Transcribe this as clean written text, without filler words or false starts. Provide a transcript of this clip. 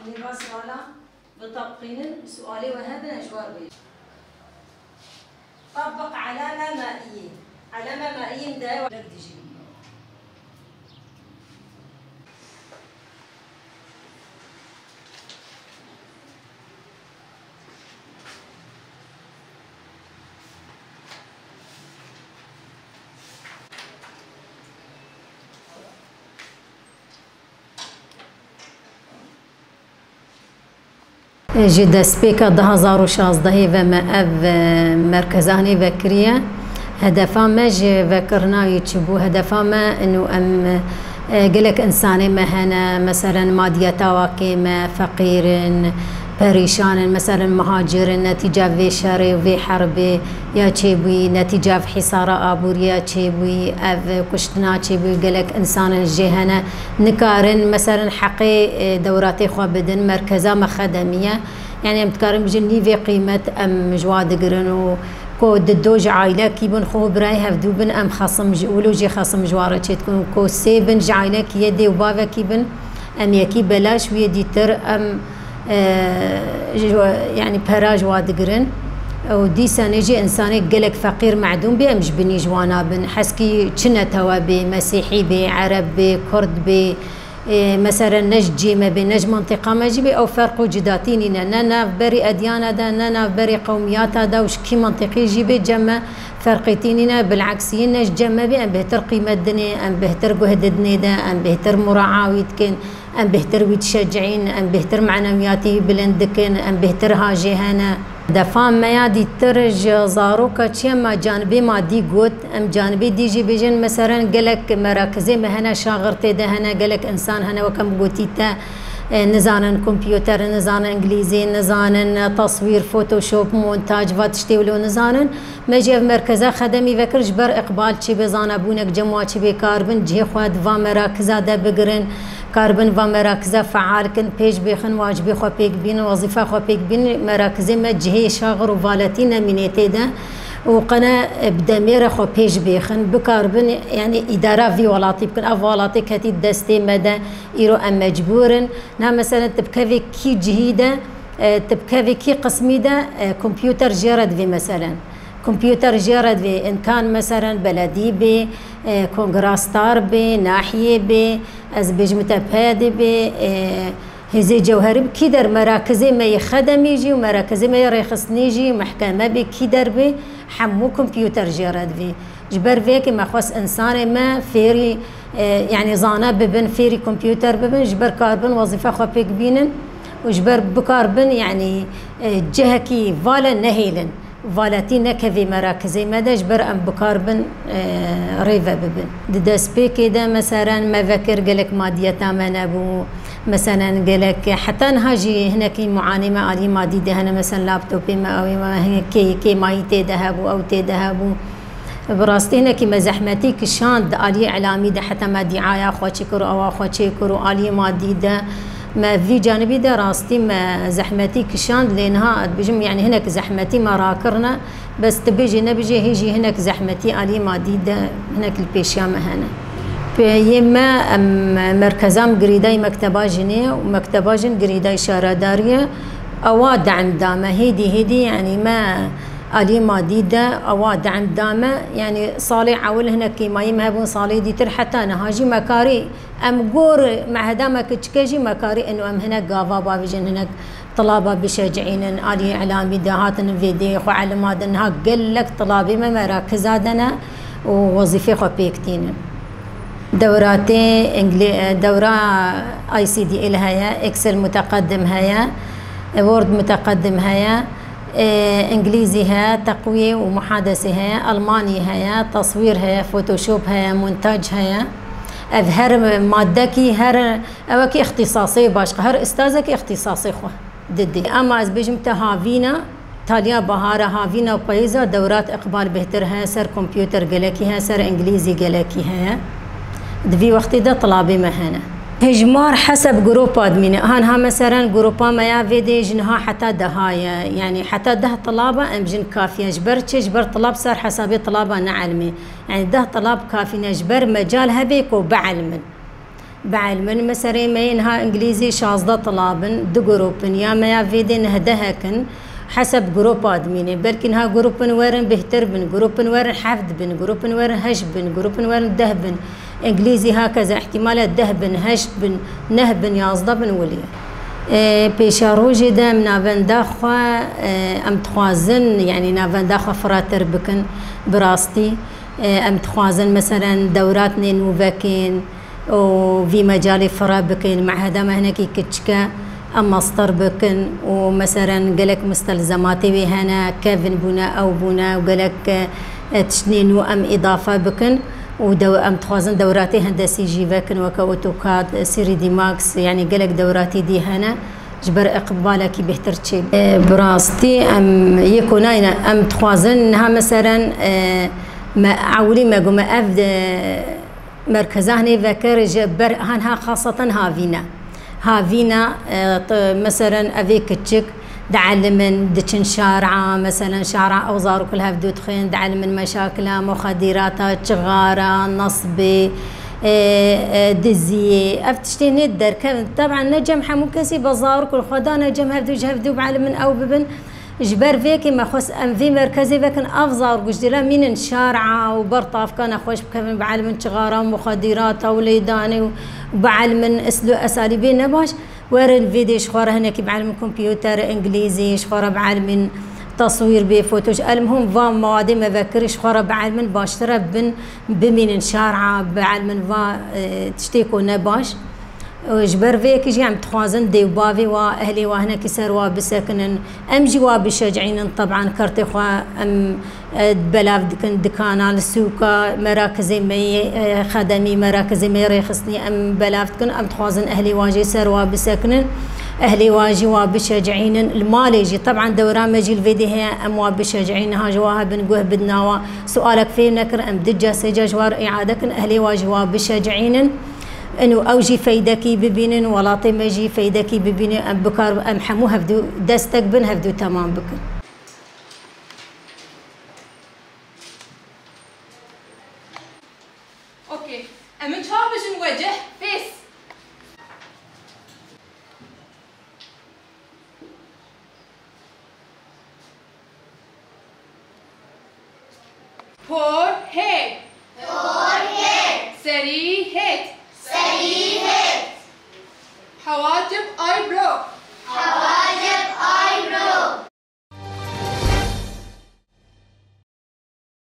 اللي سؤالا بطبقين سؤالي وهذا أجوار بيش. طبق علامة مائية. علامة مائية مداية ولا بديجي. جدا سبيكا 2016 و ما اف مركزاني بكريه هدفا ما جي ذكرنا يتشبو هدفا ما انه ام قلك انساني مهنا مثلا مادية واكيمة فقير بريشان مثلا مهاجر نتيجة في شري وفي حرب يا تشيبوي نتيجة في حصار ابوريا تشيبوي اف كشتنا تشيبوي قلك انسان جهنا نكارن مثلا حقي دوراتي خو بدن مركزة مخدمية يعني متكارن بجني في قيمة ام جواد قرنو كو ددوج عائلة كيبن خو براي هفدو بن ام خصم ولوجي خصم جوارة تكون كو سيبن عائلة كيدي وبابا كيبن ام يكي بلاش ويدي تر ام يعني براج وادقرن ودي سنجي انساني قلك فقير معدوم بي امش بني جوانا بن حسكي كنا توابي مسيحي بي عرب بي كرد بي مثلا نجي ما بين نج منطقة ما جيبي أو فرق جداتين نانا بري أديان دا نانا بري قوميات دا وش كي منطقي جيبي جمع فرقتيننا بالعكسين نج جمع بي أم بهتر قيمة دنيا أم بهتر جهد دنيا دا أم بهتر مراعاة ويتكن أم بهتر ويتشجعين أم بهتر معنوياتي بلندكن أم بهتر هاجي هنا دفام ما يادي ترج زاروكا تشيما جانبي ما دي قوت ام جانبي ديجي بيجن مثلا قالك مراكزي ما هنا شاغرتي ده هنا قالك انسان هنا وكم قوتيتا نزانا كمبيوتر نزانا انجليزي نزانا تصوير فوتوشوب مونتاج فاتشتي ولو نزانا ما جي مركزا خدمي فكر جبر اقبال تشي بزانا بونك جموا تشي بكاربن جي خواد فا مراكزا ده بقرن كاربن و مراكزة فعال كن بيج بيخن واجبي خو بيك بين وظيفة خو بيك بين مراكزة ما جهي شاغر وفالتين منيتي ده وقنا بدميرة خو بيج بيخن بكاربن يعني إدارة في ولاتي بكن أفولاتي كتي دستي مدى إيرو أم مجبورن نا مثلا تبكفي كي جهيدة تبكفي كي قسمي ده كمبيوتر جرد في مثلا كمبيوتر جرد في إن كان مثلا بلدي بي كونغراستار بي ناحية بي أزبيج متبادي بي هزي جوهري كيدر مراكزي ما يخدم يجي ومراكزي ما يرخص نيجي محكمة بي كيدر بي حمو كمبيوتر جرد في جبر فيك ما خص إنسان ما فيري يعني زانا ببن فيري كمبيوتر ببن جبر كاربن وظيفة خو بيك بينن وجبر بكاربن يعني جهكي فالا نهيلن فالاتينا كفي مراكزي مدى جبر ام بكاربن ريفا ببن داس بي كده مثلا ما فكر قالك مادية ما نبو مثلا قالك حتى نهاجي هناك معاني ما علي مادي ده هنا مثلا لابتوبي ما او ما كي ماي تذهبوا او تذهبوا براستي هناك ما زحمتي كشان علي اعلامي ده حتى ما دعايه اخواتي كرو او اخواتي كرو علي مادي ده ما في جانبي ده راستي ما زحمتي كشان لينها بجم يعني هناك زحمتي ما راكرنا بس تبيجي نبيجي هيجي هناك زحمتي علي مادي ده هناك البيشيا هنا يما مركزام قريداي مكتبا جنيه ومكتبا جن قريداي شارداريه اواد عم دامه هيدي يعني ما علي مادي ده اواد عم دامه يعني صالي عول هناك كيما يمهبون صالي ديتر حتى نهاجي مكاري ام قور مع هدامك تشكيجي مكاري انه ام هناك قافا بابجن هناك طلابه بشجعين علي اعلامي دهاتن فيديو خو علمات انها قال لك طلابي ما مراكز هذنا ووظيفه خو بيكتين دوراتي دورة اي سي دي ال هيا اكسل متقدم هيا وورد متقدم هيا انجليزي هيا تقويه ومحادثه هيا الماني هيا تصوير هيا فوتوشوب هيا مونتاج هيا هر مادكي هر اوكي اختصاصي باش هر استاذك اختصاصي خو ددي اما از بيجم تهافينا تاليا بهاره هافينا وبايزا دورات اقبال بهتر هيا سر كمبيوتر قلكي هيا سر انجليزي قلكي هيا دفي وقت ده طلابي مهنا هجمار حسب جروب ادمين هانها مثلا جروبا ما يا فيدي جنها حتى دهايا يعني حتى ده طلابه ام جن كافيه جبر طلاب صار حسابي طلابه نعلمي يعني ده طلاب كافي نجبر مجال هبيك وبعلم بعلمن مسري مينها انجليزي شازده طلابن دو جروبن يا ما فيدين هدهكن حسب جروب ادميني بلكن ها جروبن ورن بهتر بن جروبن ورن حفظ بن جروبن ورن هش بن جروبن ورن دهبن انجليزي هكذا احتمالات دهبن هش بن نهبن يازده بن وليه بيشاروجي دام نافن داخوا ام تخوازن يعني نافن داخوا فراتر بكن براستي ام تخوازن مثلا دورات نوفاكين وفي مجال فرا بكن مع هذا ما هناك كتشكا ام مصدر بكن ومثلا قالك مستلزماتي بهنا كيفن بنا او بنا وقالك تشنين ام اضافه بكن ام تخوازن دوراتي هندسي جيفاكن وكاوتوكاد سيري دي ماكس يعني قالك دوراتي دي هنا جبر اقبالك بهتر تشي براستي ام يكون ام تخوازن انها مثلا ما عولي ما قوم افد مركزاني ذكر جبر هانها خاصة هافينا مثلا افيك تشك دعلمن دچن شارعة مثلا شارعة أوزار كلها بدو تخين دعلمن مشاكلها مخدراتها شغارة نصبي دزية افتشتي ندر طبعا نجم حمو كسي بزار كل خدا نجم هفدو بعلمن أو ببن جبر فيكي ما خص ام في مركزي فكن افزار قجدلا من شارعة وبرطاف كان خوش بكمن بعلمن شغارة ومخدرات وليداني وبعلمن اساليبين نباش ور الفيديو شخوره هناك بعلم كمبيوتر انجليزي شخوره بعلم تصوير بفوتوش المهم فام مواد مذكر شخوره بعلم باشترى بمن شارعة بعلم فا تشتيكو نباش وجبر فيك يجي عم تخوازن ديوبافي واهلي وهنا كسروا بسكنن ام جوا بشجعين طبعا كرتي خوا ام بلاف دكانا السوق مراكز مي خدمي مراكز مي ريخصني ام بلاف كن ام تخوازن اهلي واجي سروا بسكنن اهلي واجي وبشجعين المال يجي طبعا دوران مجي الفيديو هي ام بشجعين ها جواها بنقوه بدنا سؤالك في نكر ام دجا سجا جوار اعادك اهلي واجي وبشجعين انه اوجي فايدكي ببينن ولا طيمجي فايدكي ببينن ام بكار ام حمو هفدو دستك بن هفدو تمام بكن اوكي ام نشوف باش نواجه فيس